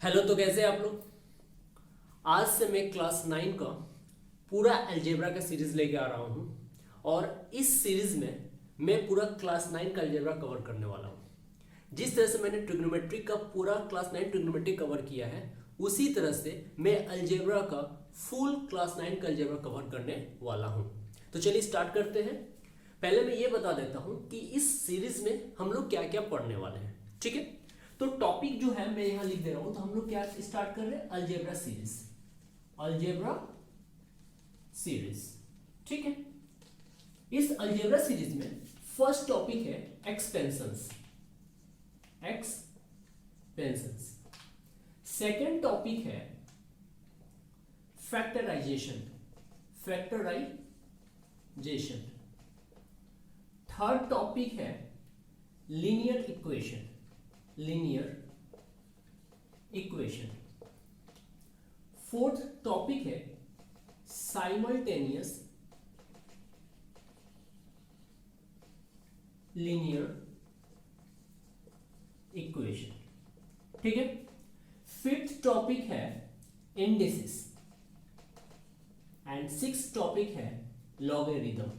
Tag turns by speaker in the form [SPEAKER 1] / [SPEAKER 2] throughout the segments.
[SPEAKER 1] Hello, तो कैसे हैं आप लोग। आज से मैं क्लास 9 का पूरा अलजेब्रा का सीरीज लेके आ रहा हूँ और इस सीरीज में मैं पूरा क्लास 9 का अलजेब्रा कवर करने वाला हूँ। जिस तरह से मैंने ट्रिग्नोमेट्री का पूरा क्लास 9 ट्रिग्नोमेट्री कवर किया है, उसी तरह से मैं अलजेब्रा का फुल क्लास 9 का अलजेब्रा कवर करने वाला हूँ। तो चलिए स्टार्ट करते हैं। पहले मैं ये बता देता हूँ कि इस सीरीज में हम लोग क्या क्या पढ़ने वाले हैं, ठीक है। तो टॉपिक जो है मैं यहां लिख दे रहा हूं। तो हम लोग क्या स्टार्ट कर रहे हैं, अलजेब्रा सीरीज, अलजेब्रा सीरीज, ठीक है। इस अलजेब्रा सीरीज में फर्स्ट टॉपिक है एक्सपेंशंस, एक्सपेंशंस। सेकंड टॉपिक है फैक्टराइजेशन, फैक्टराइजेशन। थर्ड टॉपिक है linear equation, linear equation. Fourth topic है साइमल्टेनियस लीनियर इक्वेशन, ठीक है। फिफ्थ टॉपिक है इंडिसेस एंड सिक्स्थ टॉपिक है लॉगरिथम,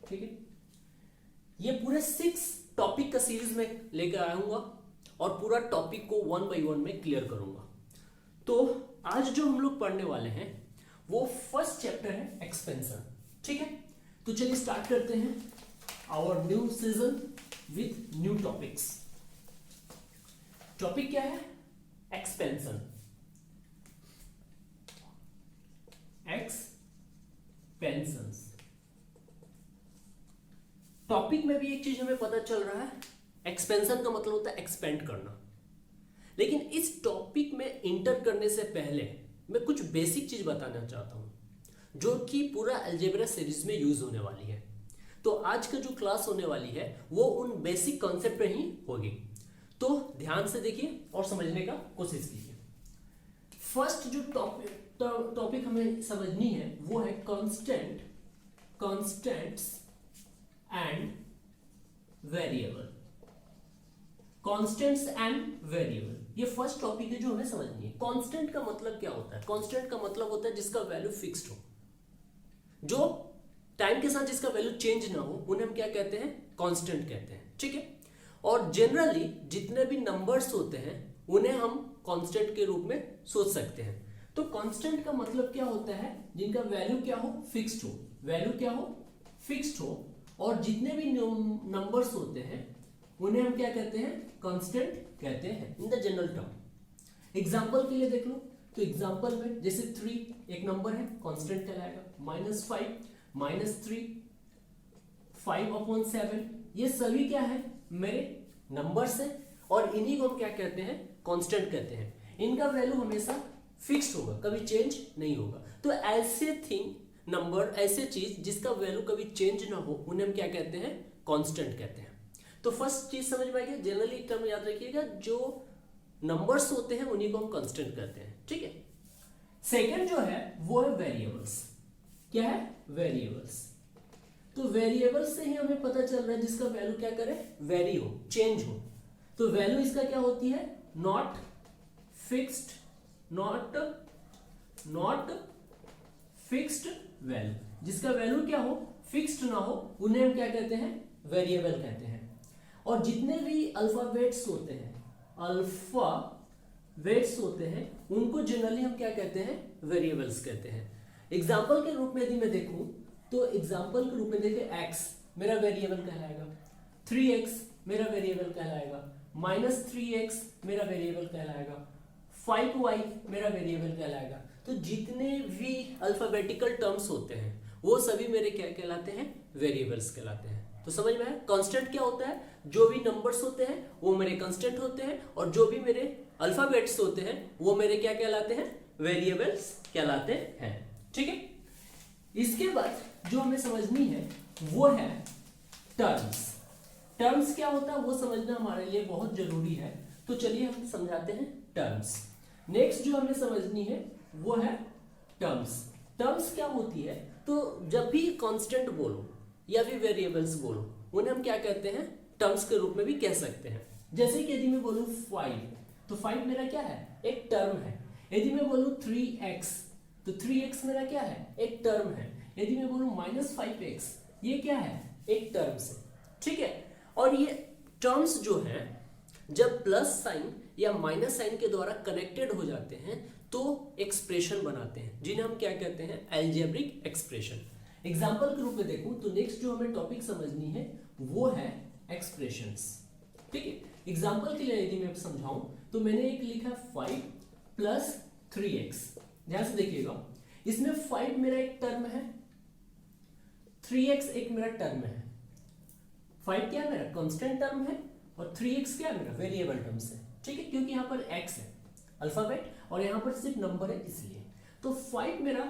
[SPEAKER 1] ठीक है। ये पूरे 6 टॉपिक का सीरीज में लेकर आऊंगा और पूरा टॉपिक को 1 बाय 1 में क्लियर करूंगा। तो आज जो हम लोग पढ़ने वाले हैं वो फर्स्ट चैप्टर है एक्सपेंशन, ठीक है। तो चलिए स्टार्ट करते हैं our new season with new topics. Topic क्या है, एक्सपेंशन, एक्सपेंशंस। टॉपिक में भी एक चीज हमें पता चल रहा है, एक्सपेंशन का मतलब होता है एक्सपेंड करना। लेकिन इस टॉपिक में इंटर करने से पहले मैं कुछ बेसिक चीज बताना चाहता हूं जो कि पूरा अलजेब्रा सीरीज में यूज होने वाली है। तो आज का जो क्लास होने वाली है वो उन बेसिक कॉन्सेप्ट पे ही होगी। तो ध्यान से देखिए और समझने का कोशिश कीजिए। फर्स्ट जो टॉपिक हमें समझनी है वो है constant, constants and variable, constants and variable. ये फर्स्ट टॉपिक है जो हमें समझनी है। कांस्टेंट का मतलब क्या होता है, कांस्टेंट का मतलब होता है जिसका वैल्यू फिक्स्ड हो, जो टाइम के साथ जिसका वैल्यू चेंज ना हो, उन्हें हम क्या कहते हैं, कांस्टेंट कहते हैं, ठीक है। और जनरली जितने भी नंबर्स होते हैं उन्हें हम कांस्टेंट के रूप में सोच सकते हैं। तो कांस्टेंट का मतलब क्या होता है, जिनका वैल्यू क्या हो, फिक्स्ड हो, वैल्यू क्या हो, फिक्स्ड हो। और जितने भी नंबर्स होते हैं उन्हें हम क्या कहते हैं, कांस्टेंट कहते हैं in the general term. Example के लिए देख लो, तो एग्जांपल में जैसे 3 एक नंबर है, कांस्टेंट कहलाएगा। -5, -3, 5/7, ये सभी क्या है, मेरे नंबर्स हैं और इन्हीं को हम क्या कहते हैं, कांस्टेंट कहते हैं। इनका वैल्यू हमेशा फिक्स्ड होगा, कभी चेंज नहीं होगा। तो ऐसे थिंग, नंबर, ऐसे चीज जिसका वैल्यू कभी चेंज ना हो, उन्हें हम क्या कहते हैं, कांस्टेंट कहते हैं। तो फर्स्ट चीज समझ में आ गया। जनरली टर्म याद रखिएगा, जो नंबर्स होते हैं उन्हीं को हम कांस्टेंट कहते हैं, ठीक है। सेकंड जो है वो है वेरिएबल्स। क्या है, वेरिएबल्स। तो वेरिएबल्स से ही हमें पता चल रहा है जिसका वैल्यू क्या करे, वेरी हो, चेंज हो। तो वैल्यू इसका क्या होती है, not fixed, not fixed value. जिसका वैल्यू क्या हो, फिक्स्ड ना हो, उन्हें हम क्या कहते हैं, वेरिएबल कहते हैं। और जितने भी अल्फाबेट्स होते हैं, अल्फाबेट्स होते हैं, उनको जनरली हम क्या कहते हैं, वेरिएबल्स कहते हैं। एग्जांपल के रूप में यदि मैं देखूं तो एग्जांपल के रूप में देखिए, x मेरा वेरिएबल कहलाएगा, 3x मेरा वेरिएबल कहलाएगा, -3x मेरा वेरिएबल कहलाएगा, 5y मेरा वेरिएबल कहलाएगा। तो जितने भी अल्फाबेटिकल टर्म्स होते हैं वो सभी मेरे क्या कहलाते हैं, वेरिएबल्स कहलाते हैं। तो समझ में आया। कांस्टेंट क्या होता है, जो भी नंबर्स होते हैं वो मेरे कांस्टेंट होते हैं और जो भी मेरे अल्फाबेट्स होते हैं वो मेरे क्या कहलाते हैं, वेरिएबल्स कहलाते हैं, ठीक है। इसके बाद जो हमें समझनी है वो है टर्म्स। टर्म्स क्या होता है वो समझना हमारे लिए बहुत जरूरी है। तो चलिए हम समझाते हैं टर्म्स। नेक्स्ट जो हमें समझनी है वो है टर्म्स। टर्म्स क्या होती है, तो जब भी कांस्टेंट बोलो या फिर वेरिएबल्स बोलो, उन्हें हम क्या कहते हैं, टर्म्स के रूप में भी कह सकते हैं। जैसे कि यदि मैं बोलूं 5, तो 5 मेरा क्या है, एक टर्म है। यदि मैं बोलूं 3x, तो 3x मेरा क्या है, एक टर्म है। यदि मैं बोलूं -5x, ये क्या है, एक टर्म से, ठीक है। और ये टर्म्स जो हैं जब प्लस साइन या माइनस साइन के द्वारा कनेक्टेड हो जाते हैं तो एक्सप्रेशन बनाते हैं, जिन्हें हम क्या कहते हैं, अलजेब्रिक एक्सप्रेशन। एग्जाम्पल के रूप में देखूं तो नेक्स्ट जो हमें टॉपिक समझनी है वो है एक्सप्रेशंस, ठीक है। एग्जाम्पल के लिए यदि मैं समझाऊं तो मैंने एक लिखा 5 + 3x। ध्यान से देखिएगा, इसमें 5 मेरा एक टर्म है, 3x एक मेरा टर्म है। 5 क्या है मेरा कांस्टेंट टर्म है और 3x क्या है मेरा वेरिएबल टर्म्स है, ठीक है, क्योंकि यहाँ पर x है अल्फाबेट और यहाँ पर सिर्फ नंबर है इसलिए। तो 5 मेरा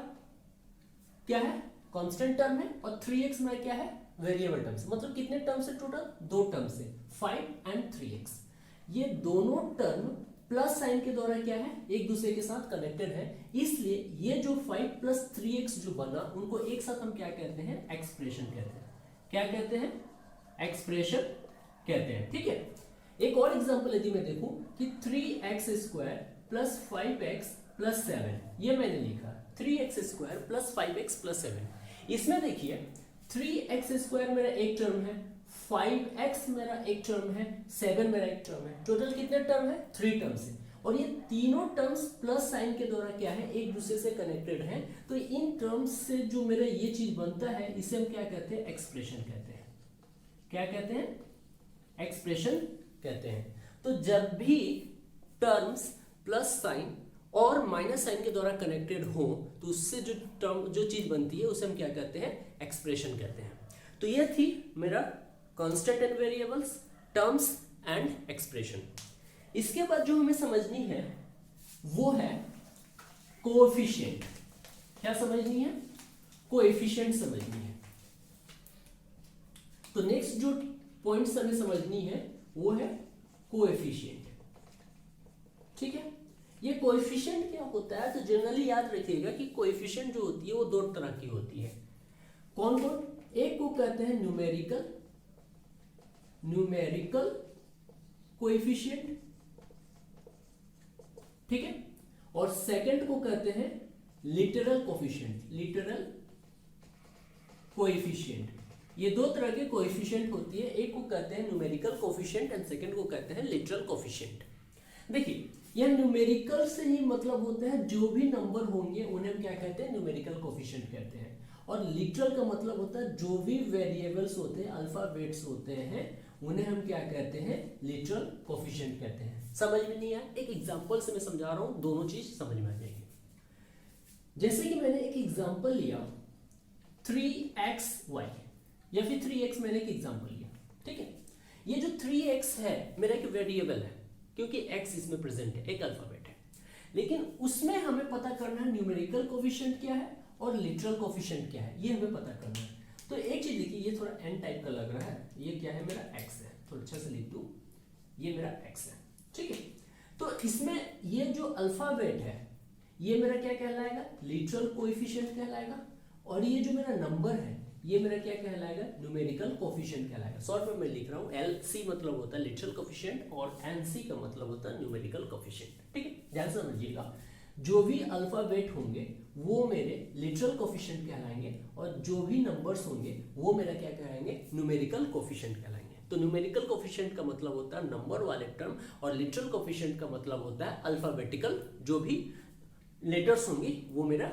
[SPEAKER 1] क्या है, कांस्टेंट टर्म है और 3x मेरा क्या है, वेरिएबल टर्म्स। मतलब कितने टर्म्स है टोटल, 2 टर्म्स है, 5 एंड 3x। ये दोनों टर्म प्लस साइन के द्वारा क्या है, एक दूसरे के साथ कनेक्टेड है, इसलिए ये जो 5 + 3x जो बना उनको एक साथ हम क्या कहते हैं, एक्सप्रेशन कहते हैं। क्या कहते हैं, एक्सप्रेशन कहते हैं, ठीक है। एक और एग्जांपल यदि मैं देखूं कि 3x² + 5x + 7, ये मैंने लिखा 3x² + 5x + 7। इसमें देखिए 3x² मेरा एक टर्म है, 5x मेरा एक टर्म है, 7 मेरा एक टर्म है। टोटल कितने टर्म है, 3 टर्म्स है। और ये तीनों टर्म्स प्लस साइन के द्वारा क्या है, एक दूसरे से कनेक्टेड है। तो इन टर्म्स से जो मेरा ये चीज बनता है इसे हम क्या कहते हैं, एक्सप्रेशन कहते हैं। क्या कहते हैं, एक्सप्रेशन कहते हैं। तो जब भी टर्म्स प्लस साइन और माइनस साइन के द्वारा कनेक्टेड हो तो उससे जो टर्म जो चीज बनती है उसे हम क्या कहते हैं, एक्सप्रेशन कहते हैं। तो ये थी मेरा constant and variables, terms and expression. इसके बाद जो हमें समझनी है वो है कोएफिशिएंट। क्या समझनी है, कोएफिशिएंट समझनी है। तो नेक्स्ट जो पॉइंट्स हमें समझनी है वो है कोएफिशिएंट, ठीक है। ये कोएफिशिएंट क्या होता है, तो जनरली याद रखिएगा कि कोएफिशिएंट जो होती है वो 2 तरह की होती है। कौन कौन, एक को कहते हैं न्यूमेरिकल कोएफिशिएंट, ठीक है, और सेकंड को कहते हैं लिटरल कोएफिशिएंट। ये 2 तरह के कोएफिशिएंट होती है, एक को कहते हैं न्यूमेरिकल कोएफिशिएंट एंड सेकंड को कहते हैं लिटरल कोएफिशिएंट। देखिए यह न्यूमेरिकल से ही मतलब होता है जो भी नंबर होंगे उन्हें हम क्या कहते हैं, न्यूमेरिकल कोएफिशिएंट कहते हैं। और लिटरल का मतलब होता है जो भी वेरिएबल्स होते हैं, अल्फाबेट्स होते हैं, उन्हें हम क्या कहते हैं, लिटरल कोएफिशिएंट कहते हैं। समझ में नहीं आया, एक एग्जांपल से मैं समझा रहा हूं, दोनों चीज समझ में आ जाएगी। जैसे कि मैंने एक एग्जांपल लिया 3xy या फिर 3x, मैंने एक एग्जांपल लिया, ठीक है। ये जो 3x है मेरा एक वेरिएबल है क्योंकि x इसमें प्रेजेंट है, एक अल्फाबेट है, लेकिन उसमें हमें पता करना है न्यूमेरिकल कोएफिशिएंट क्या है और लिटरल कोएफिशिएंट क्या है, ये हमें पता करना है। तो एक चीज देखिए, ये थोड़ा n टाइप का लग रहा है, ये क्या है मेरा x है, थोड़ा अच्छा से लिख दूं, ये मेरा x है, ठीक है। तो इसमें ये जो अल्फाबेट है ये मेरा क्या कहलाएगा, लिटरल कोएफिशिएंट कहलाएगा, और ये जो मेरा नंबर है ये मेरा क्या कहलाएगा, न्यूमेरिकल कोएफिशिएंट कहलाएगा। शॉर्ट में मैं लिख रहा हूँ, LC मतलब होता है लिटरल कोएफिशिएंट और NC का मतलब होता है न्यूमेरिकल कोएफिशिएंट, ठीक है। ध्यान से समझिएगा, जो भी अल्फाबेट होंगे वो मेरे लिटरल कोएफिशिएंट कहलाएंगे और जो भी नंबर्स होंगे वो मेरा क्या कहलाएंगे, न्यूमेरिकल कोएफिशिएंट कहलाएंगे। तो न्यूमेरिकल कोएफिशिएंट का मतलब होता है नंबर वाले टर्म और लिटरल कोएफिशिएंट का मतलब होता है अल्फाबेटिकल, जो भी लेटर्स होंगे वो मेरा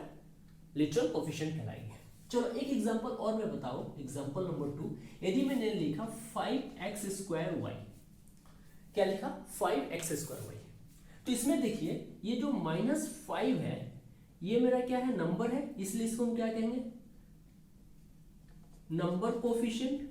[SPEAKER 1] लिटरल कोएफिशिएंट कहलाएंगे। चलो एक एग्जांपल और मैं बताऊं, एग्जांपल नंबर 2। यदि मैंने लिखा 5x²y, क्या लिखा, 5x²y, तो इसमें देखिए ये जो -5 है ये मेरा क्या है, नंबर है, इसलिए इसको हम क्या कहेंगे, नंबर कोएफिशिएंट।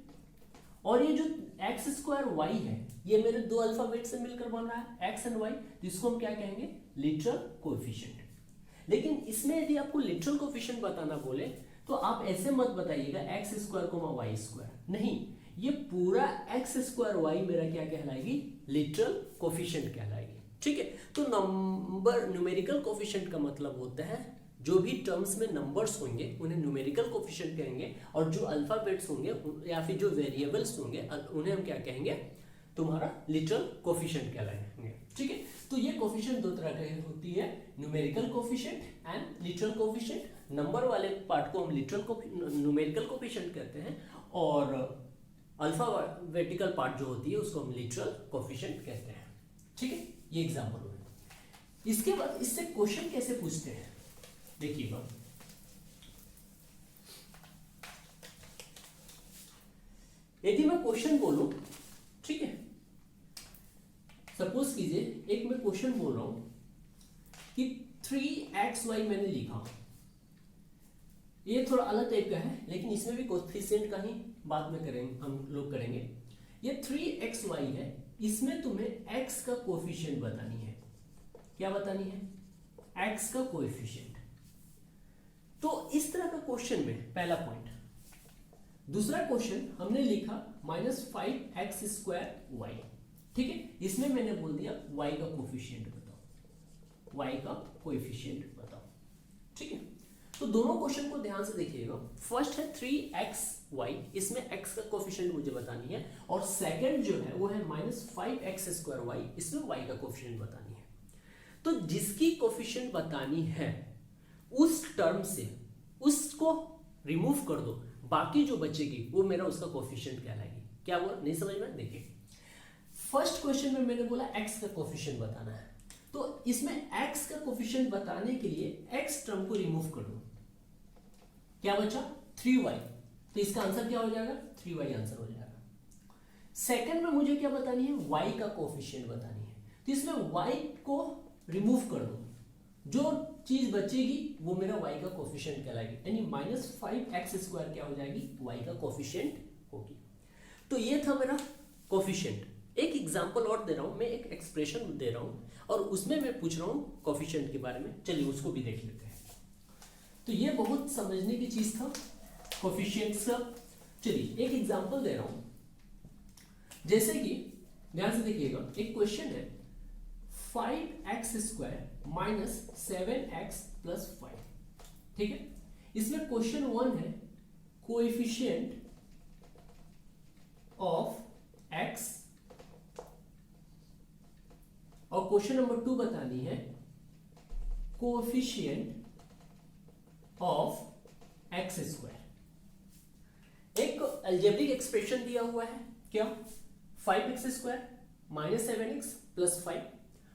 [SPEAKER 1] और ये जो x² है ये मेरे 2 अल्फाबेट से मिलकर बन रहा है x एंड y, तो इसको हम क्या कहेंगे, लिटरल कोएफिशिएंट। लेकिन इसमें यदि आपको लिटरल कोएफिशिएंट बताना बोले तो आप ऐसे मत बताइएगा x², y², नहीं, ये पूरा x²y मेरा क्या कहलाएगी, लिटरल कोएफिशिएंट कहलाएगी, ठीक है। तो नंबर न्यूमेरिकल कोएफिशिएंट का मतलब होता है जो भी टर्म्स में नंबर्स होंगे उन्हें न्यूमेरिकल कोएफिशिएंट कहेंगे, और जो अल्फाबेट्स होंगे या फिर जो वेरिएबल्स होंगे उन्हें हम क्या कहेंगे, तुम्हारा लिटरल कोफिशिएंट कहलाएंगे। ठीक है, तो ये कोफिशिएंट दो तरह की होती है, numerical coefficient and literal coefficient. Number वाले पार्ट को हम न्यूमेरिकल कोफिशिएंट कहते हैं और अल्फाबेटिकल पार्ट जो होती है उसको हम लिटरल कोफिशिएंट कहते हैं। ठीक है, ये एग्जांपल हुआ। इसके बाद इससे क्वेश्चन कैसे पूछते हैं देखिएगा। यदि मैं क्वेश्चन बोलूं, ठीक है, सपोज कीजिए एक मैं क्वेश्चन बोल रहा हूं कि 3xy मैंने लिखा, ये थोड़ा अलग टाइप का है लेकिन इसमें भी कोफिशिएंट का ही बात में करेंगे, हम लोग करेंगे। ये 3xy है, इसमें तुम्हें x का कोफिशिएंट बतानी है। क्या बतानी है? x का कोएफिशिएंट। तो इस तरह का क्वेश्चन में पहला पॉइंट। दूसरा क्वेश्चन हमने लिखा -5x²y, ठीक है, इसमें मैंने बोल दिया y का कोएफिशिएंट बताओ, y का कोएफिशिएंट बताओ। ठीक है, तो दोनों क्वेश्चन को ध्यान से देखिएगा। फर्स्ट है 3xy, इसमें x का कोएफिशिएंट मुझे बतानी है, और सेकंड जो है वो है -5x²y, इसमें y का कोएफिशिएंट बतानी है। तो जिसकी कोएफिशिएंट बतानी है उस टर्म से उसको रिमूव कर दो, बाकी जो बचेगी वो मेरा उसका कोएफिशिएंट कहलाएगी। क्या हुआ, नहीं समझ में? देखिए फर्स्ट क्वेश्चन में मैंने बोला x का कोएफिशिएंट बताना है, तो इसमें x का कोएफिशिएंट बताने के लिए x टर्म को रिमूव कर दो। क्या बचा? 3y, तो इसका आंसर क्या हो जाएगा? 3y आंसर हो जाएगा। सेकंड में मुझे क्या बतानी है? y का कोएफिशिएंट बतानी है, तो इसमें y को रिमूव कर दो, जो चीज बचेगी वो मेरा y का कोएफिशिएंट कहलाएगी, यानी -5x² क्या हो जाएगी? y का कोएफिशिएंट होगी। तो ये था मेरा कोएफिशिएंट। एक एग्जांपल और दे रहा हूं, मैं एक एक्सप्रेशन दे रहा हूं और उसमें मैं पूछ रहा हूं कोएफिशिएंट के बारे में। चलिए उसको भी देख लेते हैं। तो ये बहुत समझने की चीज था कोएफिशिएंट्स का। चलिए एक एग्जांपल दे रहा हूं, जैसे कि ध्यान से देखिएगा, एक क्वेश्चन है 5x² - 7x + 5, ठीक है। इसमें क्वेश्चन 1 है कोएफिशिएंट ऑफ x, और क्वेश्चन नंबर 2 बतानी है कोएफिशिएंट ऑफ x²। एक अलजेब्रिक एक्सप्रेशन दिया हुआ है, क्या? 5x² - 7x + 5,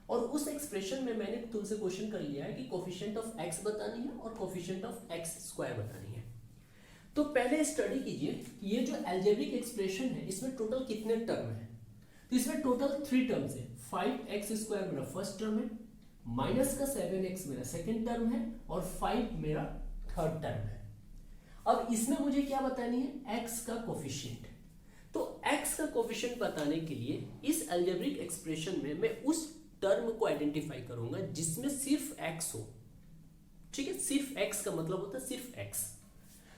[SPEAKER 1] और उस एक्सप्रेशन में मैंने तुमसे क्वेश्चन कर लिया है कि कोएफिशिएंट ऑफ x बतानी है और कोएफिशिएंट ऑफ x² बतानी है। तो पहले स्टडी कीजिए कि ये जो अलजेब्रिक एक्सप्रेशन है इसमें टोटल कितने टर्म है। तो इसमें टोटल 3 टर्म्स है। 5x² मेरा फर्स्ट टर्म है, माइनस का 7x मेरा सेकेंड टर्म है, और 5 मेरा थर्ड टर्म है। अब इसमें मुझे क्या बतानी है? x का कोएफिशिएंट। तो x का कोएफिशिएंट बताने के लिए इस अलजेब्रिक एक्सप्रेशन में मैं उस टर्म को आइडेंटिफाई करूंगा जिसमें सिर्फ x हो। ठीक है, सिर्फ x का मतलब होता है सिर्फ x।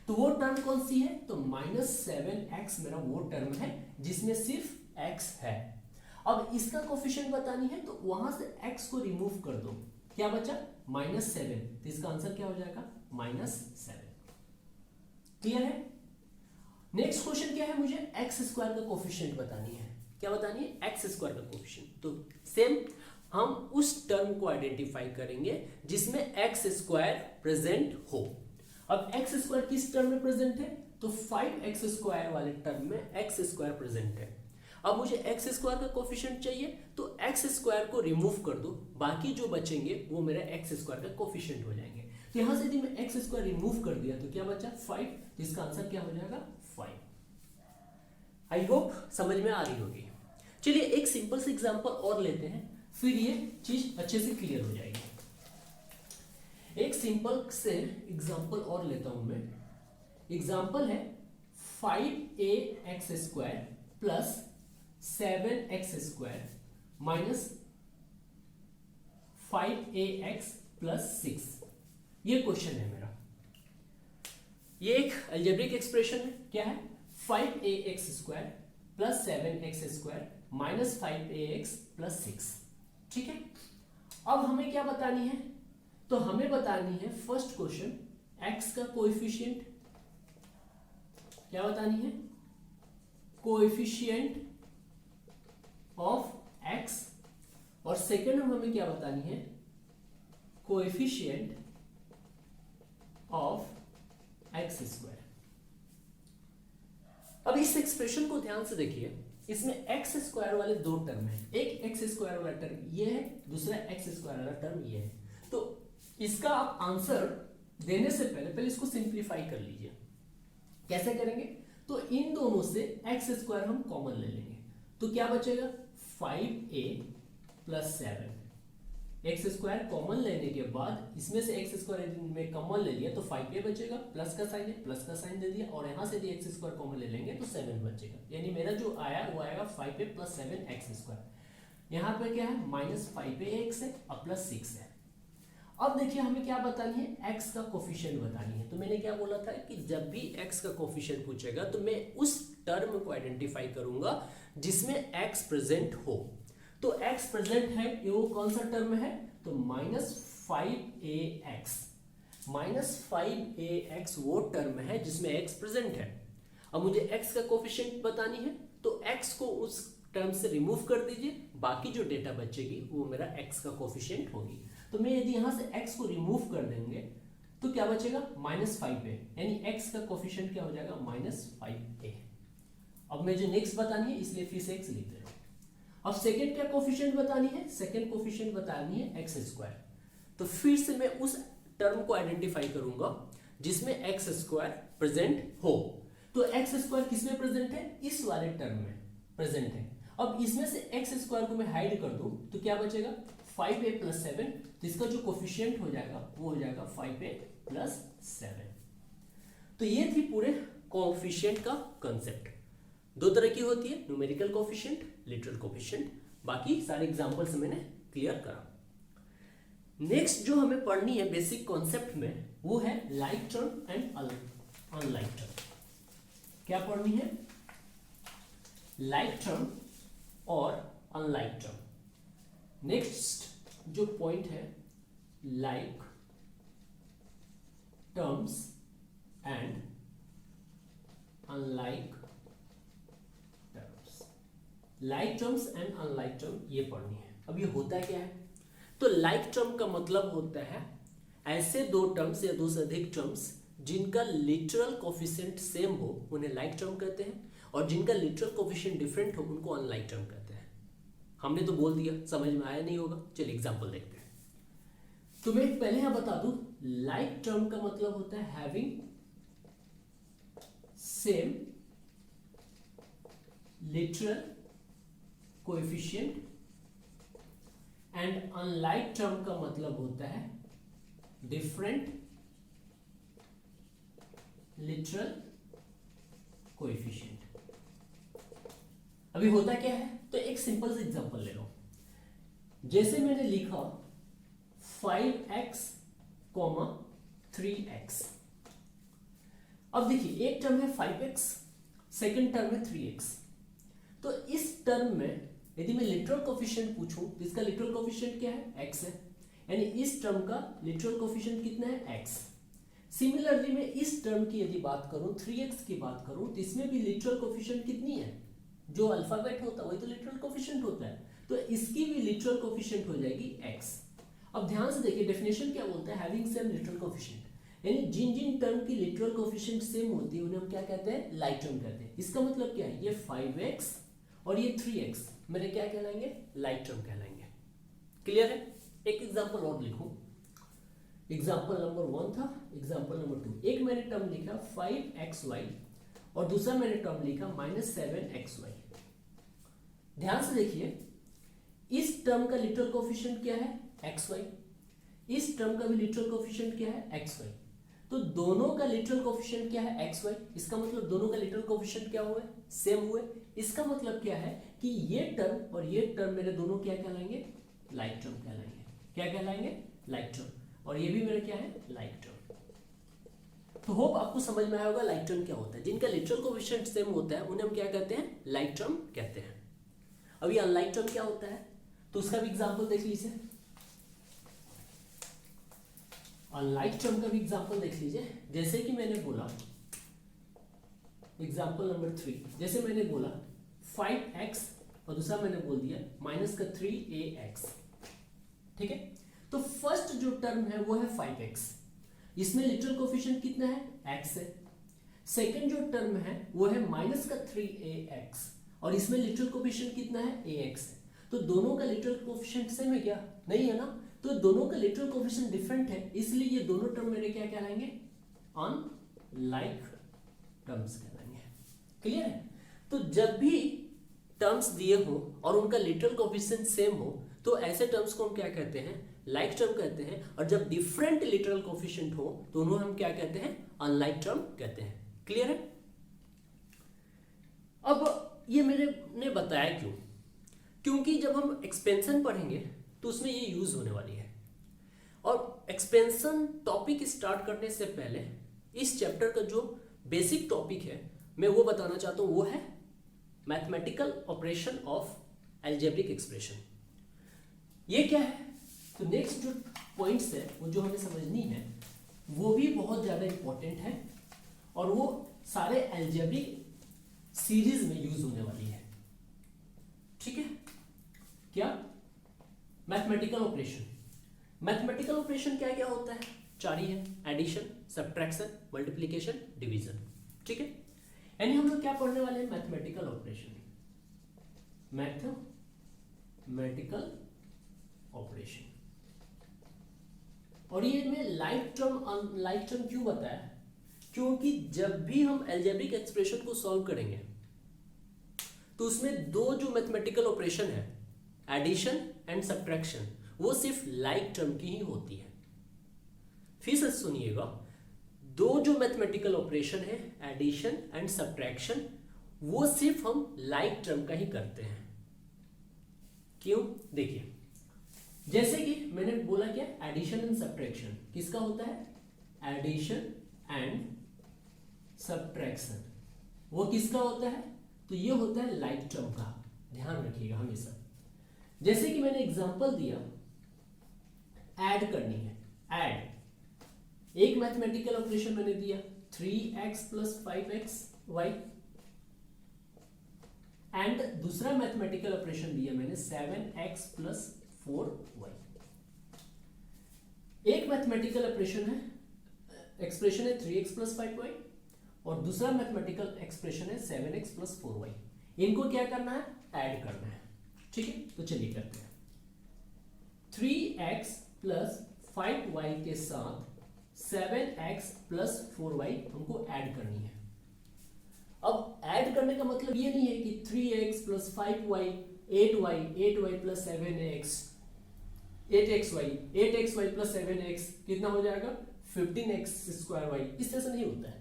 [SPEAKER 1] तो वो टर्म कौन सी है? तो -7x मेरा वो टर्म है जिसमें सिर्फ x है। अब इसका कोएफिशिएंट बतानी है, तो वहां से x को रिमूव कर दो, क्या बचा? -7, तो इसका आंसर क्या हो जाएगा? -7। क्लियर है? नेक्स्ट क्वेश्चन क्या है? मुझे x² का कोएफिशिएंट बतानी है। क्या बतानी है? x² का कोएफिशिएंट। तो सेम हम उस टर्म को आइडेंटिफाई करेंगे जिसमें x² प्रेजेंट हो। अब x² किस टर्म में प्रेजेंट है? तो 5x² वाले टर्म में x² प्रेजेंट है। अब मुझे x² का कोएफिशिएंट चाहिए, तो x² को रिमूव कर दो, बाकी जो बचेंगे वो मेरा x² का कोएफिशिएंट हो जाएंगे। तो यहां से यदि मैं x² रिमूव कर दिया तो क्या बचा? 5, तो इसका आंसर क्या हो जाएगा? 5। आई होप समझ में आ रही होगी। चलिए एक सिंपल से एग्जांपल और लेते हैं, फिर ये चीज अच्छे से क्लियर हो जाएगी। एक सिंपल से एग्जांपल और लेता हूं मैं। एग्जांपल है 5ax² + 7x² - 5ax + 6। ये क्वेश्चन है मेरा। ये एक अलजेब्रिक एक्सप्रेशन है। क्या है? 5ax² + 7x² - 5ax + 6। ठीक है, अब हमें क्या बतानी है? तो हमें बतानी है फर्स्ट क्वेश्चन x का कोएफिशिएंट। क्या बतानी है? कोएफिशिएंट ऑफ एक्स, और सेकेंड हमें क्या बतानी है, कोएफिशिएंट ऑफ एक्स स्क्वायर। अब इस एक्सप्रेशन को ध्यान से देखिए, इसमें एक्स स्क्वायर वाले दो टर्म है, एक एक्स स्क्वायर वाला टर्म ये है, दूसरा एक्स स्क्वायर वाला टर्म ये है। तो इसका आप आंसर देने से पहले इसको सिंप्लीफाई कर लीजिए। कैसे करेंगे, तो इन दोनों से एक्स स्क्वायर हम कॉमन ले लेंगे, तो क्या बचेगा 5a plus 7। X square common लेने के बाद इसमें से एक्स स्क्वायर में कॉमन ले लिया तो 5a बचेगा, प्लस का साइन है, प्लस का साइन दे दिया, और यहां से भी एक्स स्क्वायर कॉमन ले लेंगे तो 7 बचेगा। यानी मेरा जो आया वो आएगा 5a प्लस 7 एक्स स्क्वायर। यहाँ पे क्या है, माइनस 5a एक्स है और प्लस 6 है। अब देखिए हमें क्या बतानी है, x का कोफिशिएंट बतानी है। तो मैंने क्या बोला था कि जब भी x का कोफिशिएंट पूछेगा तो मैं उस टर्म को आइडेंटिफाई करूंगा जिसमें x प्रेजेंट हो। तो x प्रेजेंट है, ये वो कौन सा टर्म है, तो माइनस 5ax। माइनस 5ax वो टर्म है जिसमें x प्रेजेंट है। अब मुझे x का कोफिशिएंट बतानी है, तो x को उस टर्म से रिमूव कर दीजिए, बाकी जो डेटा बचेगी वो मेरा x का कोफिशिएंट होगी। तो मैं यदि यहां से x को रिमूव कर देंगे तो क्या बचेगा, माइनस 5a, यानी x का कोफिशिएंट क्या हो जाएगा, माइनस 5a। अब मुझे नेक्स्ट बतानी है, इसलिए फिर से x लिख दे रहा हूं। अब सेकेंड क्या कोफिशिएंट बतानी है, सेकेंड कोफिशिएंट बतानी है एक्स स्क्वायर। तो फिर से मैं उस टर्म को आइडेंटिफाई करूंगा जिसमें एक्स स्क्वायर प्रेजेंट हो। तो एक्स स्क्वायर किसमें प्रेजेंट है, इस वाले टर्म में प्रेजेंट है। अब इसमें से एक्स स्क्वायर को मैं हाइड कर दूं तो क्या बचेगा, 5a प्लस 7, जिसका जो कोफिशिएंट हो जाएगा वो हो जाएगा 5a प्लस 7। तो ये थी पूरे कोफिशिएंट का कंसेप्ट। दो तरह की होती है, न्यूमेरिकल कोफिशिएंट, लिटरल कोफिशिएंट। बाकी सारे एग्जांपल्स मैंने क्लियर करा। नेक्स्ट जो हमें पढ़नी है बेसिक कॉन्सेप्ट में वो है like term and unlike term. क्या पढ़नी है, लाइक टर्म और अनलाइक टर्म। नेक्स्ट जो पॉइंट है, like terms and unlike terms. Like terms and unlike term ये पढ़नी है। अब ये होता क्या है, तो लाइक टर्म का मतलब होता है ऐसे दो टर्म्स या दो से अधिक टर्म्स जिनका लिटरल कोफिशिएंट सेम हो उन्हें लाइक टर्म कहते हैं, और जिनका लिटरल कोफिशिएंट डिफरेंट हो उनको अनलाइक टर्म कहते हैं। हमने तो बोल दिया, समझ में आया नहीं होगा, चलिए एग्जांपल देखते हैं। तो मैं पहले यहां बता दूं, लाइक टर्म का मतलब होता है having same literal coefficient, and unlike term का मतलब होता है डिफरेंट लिटरल कोएफिशिएंट। अभी होता क्या है, तो एक सिंपल सा एग्जांपल ले लो। जैसे मैंने लिखा 5x, 3x। अब देखिए एक टर्म है 5x, सेकंड टर्म है 3x। तो इस टर्म में यदि मैं लिटरल कोफिशिएंट पूछूं तो इसका लिटरल कोफिशिएंट क्या है, x है, यानी इस टर्म का लिटरल कोफिशिएंट कितना है, x। सिमिलरली मैं इस टर्म की यदि बात करूं, 3x की बात करूं, तो इसमें भी लिटरल कोफिशिएंट कितनी है, जो अल्फाबेट होता है वही तो लिटरल कोफिशिएंट होता है, तो इसकी भी लिटरल कोफिशिएंट हो जाएगी x। अब ध्यान से देखिए डेफिनेशन क्या बोलता है, हैविंग सेम लिटरल कोफिशिएंट, यानी जिन जिन टर्म की लिटरल कोफिशिएंट सेम होती है उन्हें हम क्या कहते हैं, लाइक टर्म कहते हैं। इसका मतलब क्या है, ये 5x और ये 3x मेरे क्या कहलाएंगे, लाइक टर्म कहलाएंगे। क्लियर है। एक एग्जांपल और लिखूं, एग्जांपल नंबर 1 था, एग्जांपल नंबर 2। एक मैंने टर्म लिखा 5xy और दूसरा मैंने टर्म लिखा -7xy। ध्यान से देखिए, इस टर्म का लिटरल कोफिशिएंट क्या है, xy, इस टर्म का भी लिटरल कोफिशिएंट क्या है, xy। तो दोनों का लिटरल कोफिशिएंट क्या है, xy। इसका मतलब दोनों का लिटरल कोफिशिएंट क्या हुए, सेम हुए। इसका मतलब क्या है कि ये टर्म और ये टर्म मेरे दोनों क्या कहलाएंगे, लाइक टर्म कहलाएंगे। क्या कहलाएंगे, लाइक टर्म, और ये भी मेरा क्या है, लाइक टर्म। तो होप आपको समझ में आया होगा लाइक टर्म क्या होता है। जिनका लिटरल कोफिशिएंट सेम होता है उन्हें हम क्या कहते हैं, लाइक टर्म कहते हैं। अभी अनलाइक टर्म क्या होता है, तो उसका भी एग्जांपल देख लीजिए। अनलाइक टर्म का भी एग्जांपल देख लीजिए। जैसे कि मैंने बोला एग्जांपल नंबर 3, जैसे मैंने बोला 5x और दूसरा मैंने बोल दिया माइनस का 3ax। ठीक है, तो फर्स्ट जो टर्म है वो है 5x, इसमें लिटरल कोफिशिएंट कितना है, x है। सेकंड जो टर्म है वो है माइनस का 3ax और इसमें लिटरल कोफिशिएंट कितना है, ax है। तो दोनों का लिटरल कोफिशिएंट सेम है क्या, नहीं है ना, तो दोनों का लिटरल कोफिशिएंट डिफरेंट है, इसलिए ये दोनों टर्म मेरे क्या कहलाएंगे, अनलाइक टर्म्स कहलाएंगे। क्लियर है, तो जब भी टर्म्स दिए हो और उनका लिटरल कोफिशिएंट सेम हो तो ऐसे टर्म्स को हम क्या कहते हैं, लाइक टर्म कहते हैं, और जब डिफरेंट लिटरल कोफिशिएंट हो तो उन्हें हम क्या कहते हैं, अनलाइक टर्म कहते हैं। क्लियर है। अब ये मैंने ने बताया क्यों, क्योंकि जब हम एक्सपेंशन पढ़ेंगे तो उसमें ये यूज होने वाली है। और एक्सपेंशन टॉपिक स्टार्ट करने से पहले इस चैप्टर का जो बेसिक टॉपिक है मैं वो बताना चाहता हूं, वो है mathematical operation of algebraic expression. ये क्या है, तो नेक्स्ट जो पॉइंट्स है वो जो हमें समझनी है वो भी बहुत ज्यादा इंपॉर्टेंट है और वो सारे अलजेब्रिक सीरीज में यूज होने वाली है। ठीक है, क्या, मैथमेटिकल ऑपरेशन। मैथमेटिकल ऑपरेशन क्या क्या होता है, चार ही है, एडिशन, सब्ट्रैक्शन, मल्टीप्लिकेशन, डिवीजन। ठीक है, यानी हम लोग क्या पढ़ने वाले हैं, मैथमेटिकल ऑपरेशन, मैथमेटिकल ऑपरेशन। और ये मैं लाइक टर्म क्यों बताया, क्योंकि जब भी हम अलजेब्रिक एक्सप्रेशन को सॉल्व करेंगे तो उसमें दो जो मैथमेटिकल ऑपरेशन है, एडिशन एंड सब्ट्रैक्शन, वो सिर्फ लाइक टर्म की ही होती है। फिर से सुनिएगा, दो जो मैथमेटिकल ऑपरेशन है, एडिशन एंड सब्ट्रैक्शन, वो सिर्फ हम लाइक टर्म का ही करते हैं। क्यों, देखिए, जैसे कि मैंने बोला क्या, एडिशन एंड सब्ट्रैक्शन किसका होता है, एडिशन एंड सब्ट्रैक्शन वो किसका होता है, तो ये होता है लाइक टर्म का, ध्यान रखिएगा हमेशा। जैसे कि मैंने एग्जांपल दिया, ऐड करनी है, ऐड, एक मैथमेटिकल ऑपरेशन मैंने दिया 3x + 5xy एंड दूसरा मैथमेटिकल ऑपरेशन दिया मैंने 7x + 4y। एक मैथमेटिकल ऑपरेशन है, एक्सप्रेशन है 3x + 5y और दूसरा मैथमेटिकल एक्सप्रेशन है 7x + 4y। इनको क्या करना है, ऐड करना है। ठीक है, तो चलिए करते हैं। 3x + 5y के साथ 7x + 4y हमको ऐड करनी है। अब ऐड करने का मतलब ये नहीं है कि 3x + 5y 8y 8y + 7x 8xy 8xy + 7x कितना हो जाएगा, 15x²y, इस तरह से नहीं होता है।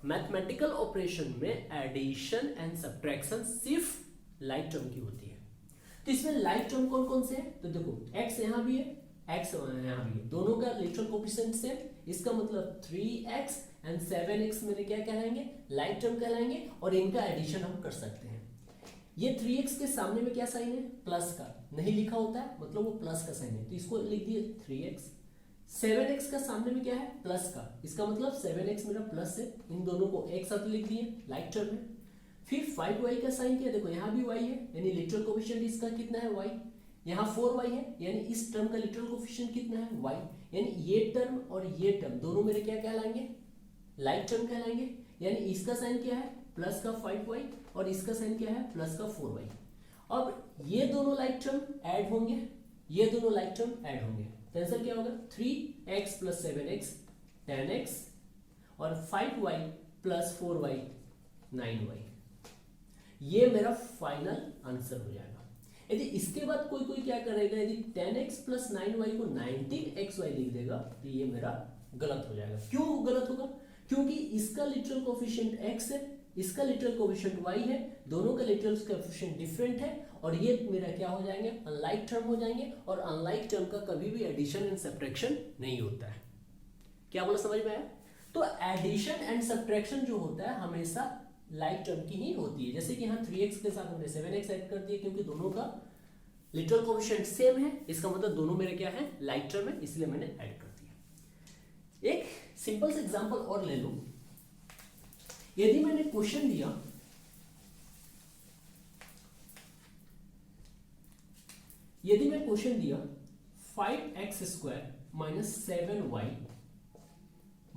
[SPEAKER 1] मैथमेटिकल ऑपरेशन में एडिशन एंड सब्ट्रैक्शन सिर्फ लाइक टर्म की होती है। तो इसमें लाइक टर्म कौन कौन से हैं, तो देखो x यहां भी है, x यहां भी है, दोनों का लिटरल कोफिशिएंट सेम, इसका मतलब 3x एंड 7x मेरे क्या कहलाएंगे, लाइक टर्म कहलाएंगे और इनका एडिशन हम कर सकते हैं। ये 3x के सामने में क्या साइन है, प्लस का, नहीं लिखा होता है मतलब वो प्लस का साइन है, तो इसको लिख दिए 3x। 7x का सामने में क्या है, प्लस का, इसका मतलब 7x मेरा प्लस है, इन दोनों को एक साथ लिख दिए लाइक टर्म में। फिर 5y का साइन क्या, देखो यहाँ भी y है, यानी लिटरल कोफिशिएंट इसका कितना है, y, यहाँ 4y है, यानी इस टर्म का लिटरल कोफिशिएंट कितना है, y, यानी ये टर्म और ये टर्म दोनों मेरे क्या कहलाएंगे, लाइक टर्म कहलाएंगे। यानी इसका साइन क्या है, प्लस का 5y और इसका साइन क्या है, प्लस का 4y। अब ये दोनों लाइक टर्म ऐड होंगे, ये दोनों लाइक टर्म ऐड होंगे, तो आंसर क्या होगा, 3x + 7x 10x और 5y + 4y 9y। ये मेरा फाइनल आंसर हो जाएगा। यदि इसके बाद कोई क्या करेगा, यदि 10x + 9y को 19xy लिख देगा तो ये मेरा गलत हो जाएगा। क्यों गलत होगा, क्योंकि इसका लिटरल कोफिशिएंट x है, इसका लिटरल कोफिशिएंट y है, दोनों का लिटरल कोफिशिएंट डिफरेंट है और ये मेरा क्या हो जाएंगे, अनलाइक टर्म हो जाएंगे और अनलाइक टर्म का कभी भी एडिशन एंड सब्ट्रैक्शन नहीं होता है। क्या बोला, समझ में आया। तो एडिशन एंड सब्ट्रैक्शन जो होता है हमेशा लाइक टर्म की ही होती है। जैसे कि यहाँ 3x के साथ हमने 7x ऐड कर दिया, क्योंकि दोनों का लिटरल कोफिशिएंट सेम है, इसका मतलब दोनों मेरे क्या है, लाइक टर्म है, इसलिए मैंने ऐड कर दिया। एक सिंपल सा एग्जांपल और ले लो। यदि मैंने क्वेश्चन दिया यदि मैं क्वेश्चन दिया 5x² minus 7y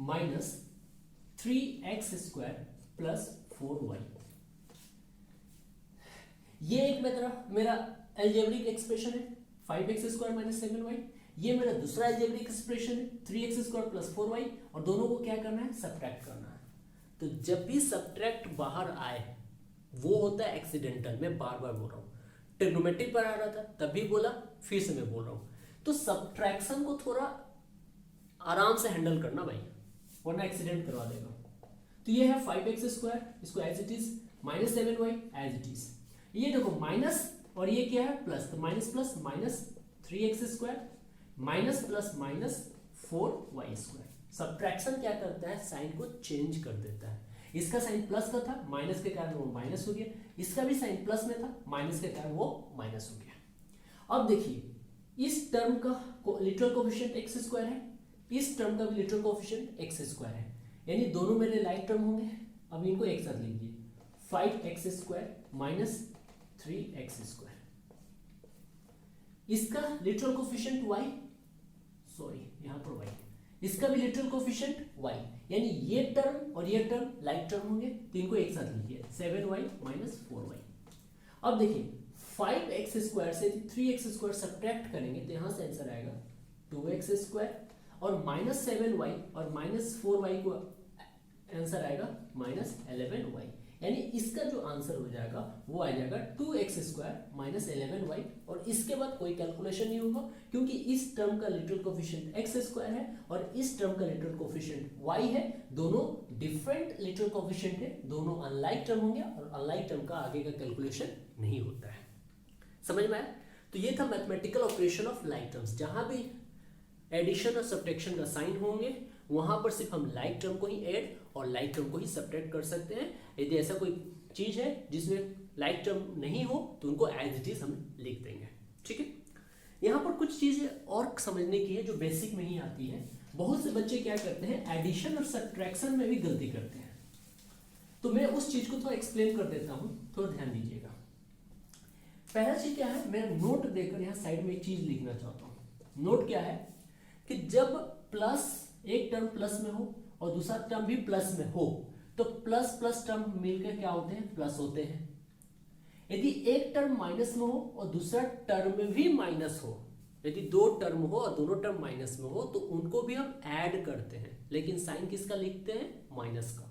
[SPEAKER 1] minus 3x² plus 4y, ये एक मेरा एल्जेब्रिक एक्सप्रेशन है 5x² माइनस 7y, ये मेरा दूसरा एल्जेब्रिक एक्सप्रेशन है 3x² प्लस 4y, और दोनों को क्या करना है, सब्ट्रैक्ट करना है। तो जब भी सब्ट्रैक्ट बाहर आए वो होता है एक्सीडेंटल। मैं बार बार बोल रहा हूँ, ट्रिग्नोमेट्री पर आ रहा था तब भी बोला, फिर से मैं बोल रहा हूँ। तो सब्ट्रैक्शन को थोड़ा आराम से हैंडल करना भाई, वरना एक्सीडेंट करवा देगा। तो ये है 5x², इसको as it is, minus 7y as it is. ये देखो माइनस और ये क्या है प्लस, तो minus plus minus 3x² minus plus minus 4y²। Subtraction क्या करता है, साइन को चेंज कर देता है। इसका साइन प्लस का था, माइनस के कारण वो माइनस हो गया, इसका भी साइन प्लस में था, माइनस के कारण वो माइनस हो गया। अब देखिए इस टर्म का लिटरल कोएफिशिएंट x² है, इस टर्म का भी लिटरल कोएफिशिएंट x² है, यानी दोनों मेरे लाइक टर्म होंगे। अब इनको एक साथ लिखिए, 5x² माइनस 3x², इसका लिटरल कोएफिशिएंट y, सॉरी यहां पर y, इसका भी लिटरल कोएफिशिएंट y, यानी ये टर्म और ये टर्म लाइक टर्म होंगे, तो इनको एक साथ लिखिए 7y माइनस 4y। अब देखिए 5x² से 3x² सब्ट्रैक्ट करेंगे तो यहां से आंसर आएगा 2x² और माइनस 7y और माइनस 4y को आंसर आएगा माइनस 11y, यानी इसका जो आंसर हो जाएगा वो आ जाएगा 2x² माइनस 11y। और इसके बाद कोई कैलकुलेशन नहीं होगा क्योंकि इस टर्म का लिटरल कोएफिशिएंट x² है और इस टर्म का लिटरल कोएफिशिएंट y है। दोनों डिफरेंट लिटरल कोएफिशिएंट है, दोनों अनलाइक टर्म होंगे और अनलाइक टर्म का आगे का कैलकुलेशन नहीं होता है। समझ में आया? तो ये था mathematical operation of like terms. जहां भी एडिशन और सब्ट्रैक्शन का साइन होंगे वहां पर सिर्फ हम लाइक टर्म को ही ऐड और लाइक टर्म को ही सब्ट्रैक्ट कर सकते हैं। यदि ऐसा कोई चीज है जिसमें लाइक टर्म नहीं हो तो उनको एज इट इज हम लिख देंगे। ठीक है, यहाँ पर कुछ चीजें और समझने की है जो बेसिक में ही आती है। बहुत से बच्चे क्या करते हैं, एडिशन और सब्ट्रैक्शन में भी गलती करते हैं, तो मैं उस चीज को थोड़ा एक्सप्लेन कर देता हूं, थोड़ा ध्यान दीजिएगा। पहला चीज क्या है, मैं नोट देकर यहाँ साइड में एक चीज लिखना चाहता हूँ। नोट क्या है कि जब प्लस एक टर्म प्लस में हो और दूसरा टर्म भी प्लस में हो तो प्लस प्लस टर्म मिलकर क्या होते हैं, प्लस होते हैं। यदि एक टर्म माइनस में हो और दूसरा टर्म में भी माइनस हो, यदि दो टर्म हो और दोनों टर्म माइनस में हो तो उनको भी हम ऐड करते हैं, लेकिन साइन किसका लिखते हैं, माइनस का।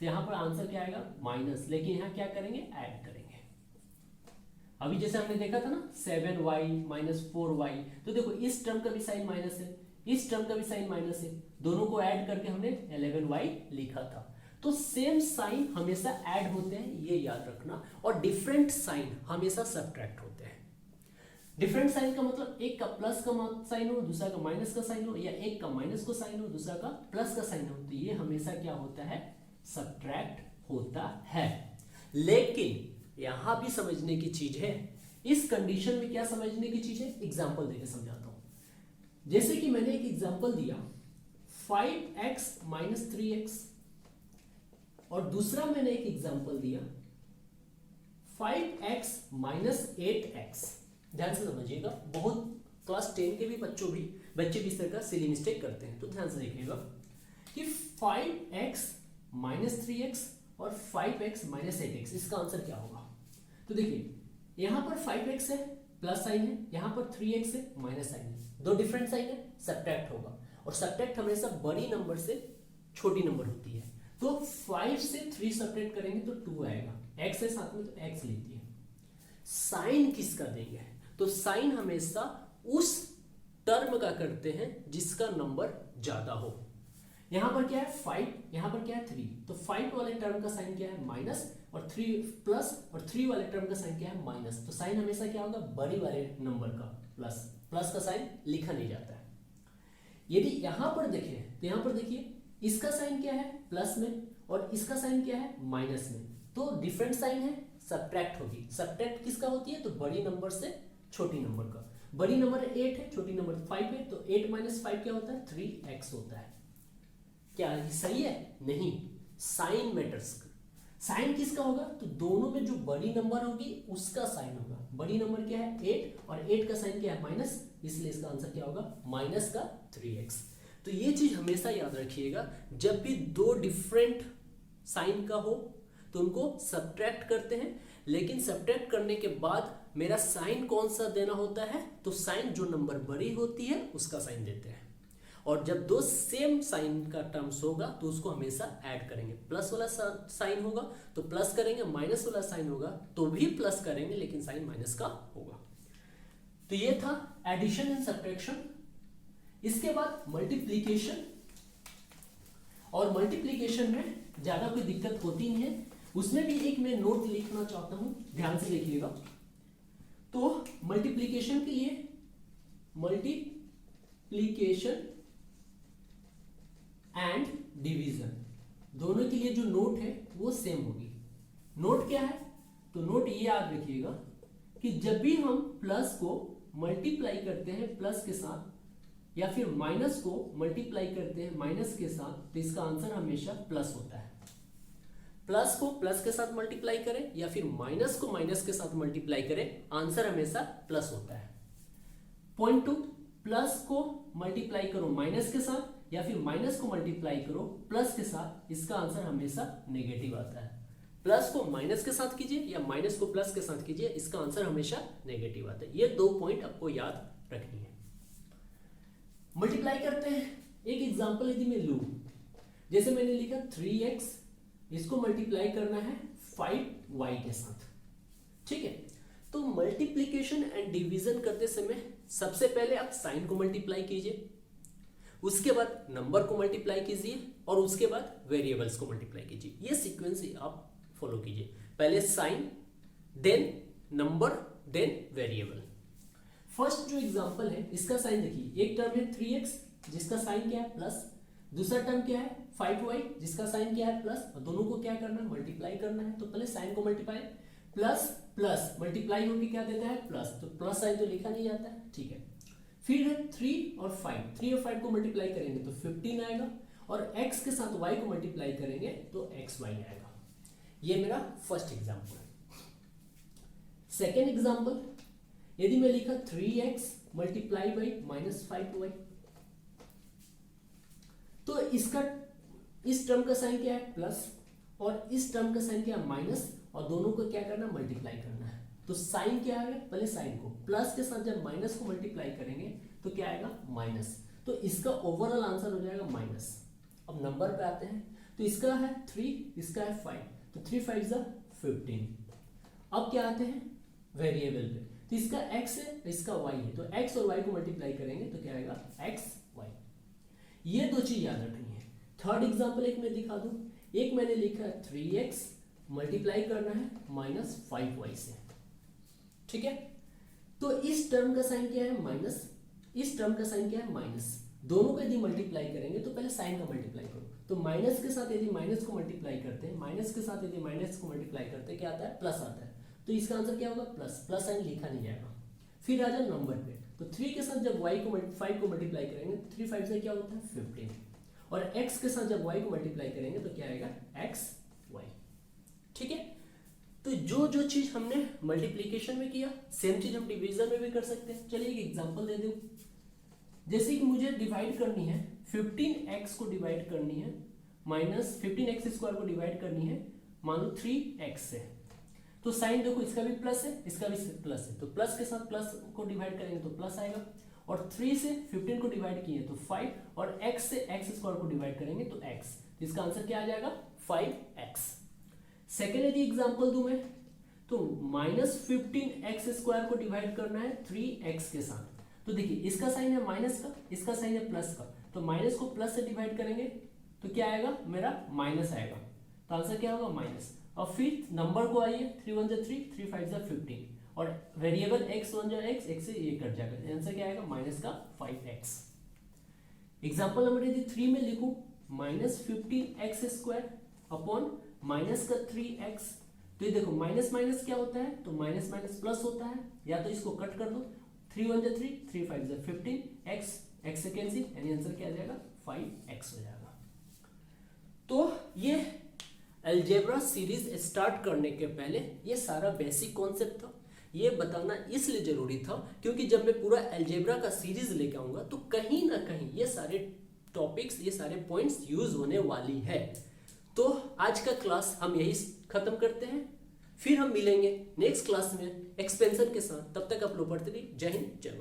[SPEAKER 1] तो यहां पर आंसर क्या आएगा, माइनस, लेकिन यहां क्या करेंगे, ऐड करेंगे। अभी जैसे हमने देखा था ना 7y माइनस 4y, तो देखो इस टर्म का भी साइन माइनस है, इस टर्म का भी साइन माइनस है, दोनों को ऐड करके हमने 11y लिखा था। तो सेम साइन हमेशा ऐड होते हैं, ये याद रखना, और डिफरेंट साइन हमेशा सब्ट्रैक्ट होते हैं। डिफरेंट साइन का मतलब एक का प्लस का साइन हो, दूसरा का माइनस का साइन हो, या एक का माइनस का साइन हो, दूसरा का प्लस का साइन हो, तो ये हमेशा क्या होता है, सब्ट्रैक्ट होता है। लेकिन यहां भी समझने की चीज है, इस कंडीशन में क्या समझने की चीज है, एग्जाम्पल देकर समझाता हूं। जैसे कि मैंने एक एग्जाम्पल दिया 5x माइनस 3x, और दूसरा मैंने एक एग्जाम्पल दिया 5x माइनस 8x। ध्यान से समझिएगा, बहुत क्लास 10 के भी बच्चे भी इस तरह का सिली मिस्टेक करते हैं, तो ध्यान से देखिएगा कि 5x माइनस 3x और 5x माइनस 8x, इसका आंसर क्या होगा। तो देखिए यहां पर 5x है, प्लस साइन है, यहां पर 3x है, माइनस साइन है, दो डिफरेंट साइन है, सब्ट्रैक्ट होगा, और सब्ट्रैक्ट हमेशा बड़ी नंबर से छोटी नंबर होती है। तो 5 से 3 सब्ट्रैक्ट करेंगे तो 2 आएगा, x है साथ में तो x लेती है। साइन किसका देंगे, तो साइन हमेशा उस टर्म का करते हैं जिसका नंबर ज्यादा हो। यहां पर क्या है 5, यहां पर क्या है 3, तो 5 वाले टर्म का साइन क्या है, माइनस, और 3 प्लस, और 3 वाले टर्म का साइन क्या है, माइनस। तो साइन हमेशा क्या होगा, बड़ी वाले नंबर का प्लस, प्लस का साइन लिखा नहीं जाता है। यदि यहां पर देखें तो यहां पर देखिए इसका साइन क्या है, प्लस में, और इसका साइन क्या है, माइनस में, तो डिफरेंट साइन है, सब्ट्रैक्ट होगी। सब्ट्रैक्ट किसका होती है, तो बड़ी नंबर से छोटी नंबर का। बड़ी नंबर 8 है, छोटी नंबर 5 है, तो 8 माइनस 5 क्या होता है, 3x होता है। क्या ये सही है, नहीं, साइन मैटर्स। साइन किसका होगा, तो दोनों में जो बड़ी नंबर होगी उसका साइन होगा, बड़ी नंबर क्या है 8 और 8 का साइन क्या है माइनस, इसलिए इसका आंसर क्या होगा माइनस का 3x। तो ये चीज हमेशा याद रखिएगा, जब भी दो डिफरेंट साइन का हो तो उनको सब्ट्रैक्ट करते हैं, लेकिन सब्ट्रैक्ट करने के बाद मेरा साइन कौन सा देना होता है, तो साइन जो नंबर बड़ी होती है उसका साइन देते हैं। और जब दो सेम साइन का टर्म्स होगा तो उसको हमेशा ऐड करेंगे। प्लस वाला साइन होगा तो प्लस करेंगे, माइनस वाला साइन होगा तो भी प्लस करेंगे, लेकिन साइन माइनस का होगा। तो ये था एडिशन एंड सब्ट्रैक्शन। इसके बाद मल्टीप्लीकेशन, और मल्टीप्लीकेशन में ज्यादा कोई दिक्कत होती नहीं है, उसमें भी एक मैं नोट लिखना चाहता हूं, ध्यान से देखिएगा। तो मल्टीप्लीकेशन के लिए मल्टीप्लीकेशन एंड डिवीजन दोनों के लिए जो नोट है वो सेम होगी। नोट क्या है, तो नोट ये याद रखिएगा कि जब भी हम प्लस को मल्टीप्लाई करते हैं प्लस के साथ या फिर माइनस को मल्टीप्लाई करते हैं माइनस के साथ, तो इसका आंसर हमेशा प्लस होता है। प्लस को प्लस के साथ मल्टीप्लाई करें या फिर माइनस को माइनस के साथ मल्टीप्लाई करें, आंसर हमेशा प्लस होता है। पॉइंट 2, प्लस को मल्टीप्लाई करो माइनस के साथ या फिर माइनस को मल्टीप्लाई करो प्लस के साथ, इसका आंसर हमेशा नेगेटिव आता है। प्लस को माइनस के साथ कीजिए या माइनस को प्लस के साथ कीजिए, इसका आंसर हमेशा नेगेटिव आता है। ये 2 पॉइंट आपको याद रखनी है। मल्टीप्लाई करते हैं, एक एग्जांपल यदि मैं लूं, जैसे मैंने लिखा 3x, इसको मल्टीप्लाई करना है 5y के साथ, ठीक है। तो मल्टीप्लीकेशन एंड डिवीजन करते समय सबसे पहले आप साइन को मल्टीप्लाई कीजिए, उसके बाद नंबर को मल्टीप्लाई कीजिए और उसके बाद वेरिएबल्स को मल्टीप्लाई कीजिए। ये सीक्वेंस आप फॉलो कीजिए, पहले sign, then number, then variable. First जो एग्जांपल है इसका साइन देखिए, एक टर्म है 3x जिसका साइन क्या है प्लस, दूसरा टर्म क्या है 5y जिसका साइन क्या है प्लस, और दोनों को क्या करना है मल्टीप्लाई करना है। तो पहले साइन को मल्टीप्लाई, प्लस प्लस मल्टीप्लाई होकर क्या देता है प्लस, तो प्लस साइन तो लिखा नहीं जाता है, ठीक है। फिर है 3 और 5 को मल्टीप्लाई करेंगे तो 15 आएगा, और x के साथ y को मल्टीप्लाई करेंगे तो xy आएगा। ये मेरा फर्स्ट एग्जांपल है। सेकेंड एग्जांपल, यदि मैं लिखा 3x मल्टीप्लाई बाई -5y, तो इसका इस टर्म का साइन क्या है प्लस और इस टर्म का साइन क्या है माइनस, और दोनों को क्या करना है मल्टीप्लाई करना है। तो साइन क्या आएगा, पहले साइन को प्लस के साथ जब माइनस को मल्टीप्लाई करेंगे तो क्या आएगा माइनस, तो इसका ओवरऑल आंसर हो जाएगा माइनस। अब नंबर पे आते हैं, तो इसका है 3, इसका है 5, तो 3 5 15। अब क्या आते हैं वेरिएबल पे, तो इसका x है इसका y है, तो x और y को मल्टीप्लाई करेंगे तो क्या आएगा x y। ये दो चीज याद रखनी है। थर्ड एग्जांपल एक मैं दिखा दूं, एक मैंने लिखा है 3x मल्टीप्लाई करना है -5y से, ठीक है। तो इस टर्म का साइन क्या है माइनस, इस टर्म का साइन क्या है माइनस, दोनों को यदि मल्टीप्लाई करेंगे तो पहले साइन का मल्टीप्लाई करो, तो माइनस के साथ यदि माइनस को मल्टीप्लाई करते हैं, माइनस के साथ यदि माइनस को मल्टीप्लाई करते हैं क्या आता है प्लस आता है, तो इसका आंसर क्या होगा प्लस, प्लस साइन लिखा नहीं जाएगा। फिर आ जाए नंबर पे, तो 3 के साथ जब y को 5 को मल्टीप्लाई करेंगे 3 5 से क्या होता है 15, और x के साथ जब y को मल्टीप्लाई करेंगे तो क्या आएगा x y, ठीक है। तो जो जो चीज हमने मल्टीप्लीकेशन में किया सेम चीज हम डिवीजन में भी कर सकते हैं। चलिए एक एग्जांपल दे दूं, जैसे कि मुझे डिवाइड करनी है 15x को डिवाइड करनी है माइनस 15x² को डिवाइड करनी है मान लो 3x से, तो साइन देखो इसका भी प्लस है इसका भी प्लस है, तो प्लस के साथ प्लस को डिवाइड करेंगे तो प्लस आएगा, और 3 से 15 को डिवाइड किए तो 5, और x से x² को डिवाइड करेंगे तो x, तो इसका आंसर क्या आ जाएगा 5x। सेकेंड यदि एग्जांपल दूं मैं, तो -15x² को डिवाइड करना है 3x के साथ, तो देखिए इसका साइन है माइनस का, इसका साइन है प्लस का, तो माइनस को प्लस से डिवाइड करेंगे तो क्या आएगा मेरा माइनस आएगा, तो आंसर क्या होगा माइनस। और फिर नंबर को आइए 3 1 3 3 5 15, और वेरिएबल x 1 x, x से ये कट जाएगा, आंसर क्या आएगा माइनस का 5x। एग्जांपल नंबर यदि 3 में लिखूं -15x² अपॉन माइनस का 3x, तो ये देखो माइनस माइनस क्या होता है, तो माइनस माइनस प्लस होता है, या तो इसको कट कर दो 3 1 3 3 5 15, x से कैंसिल, यानी आंसर क्या आ जाएगा 5x हो जाएगा। तो ये अलजेब्रा सीरीज स्टार्ट करने के पहले ये सारा बेसिक कॉन्सेप्ट था, ये बताना इसलिए जरूरी था क्योंकि जब मैं पूरा अलजेब्रा का सीरीज लेके आऊंगा तो कहीं ना कहीं ये सारे टॉपिक्स, ये सारे पॉइंट्स यूज होने वाली है। तो आज का क्लास हम यही खत्म करते हैं, फिर हम मिलेंगे नेक्स्ट क्लास में एक्सपेंशन के साथ। तब तक आप लोग पढ़ते रहिए। जय हिंद, जय भारत।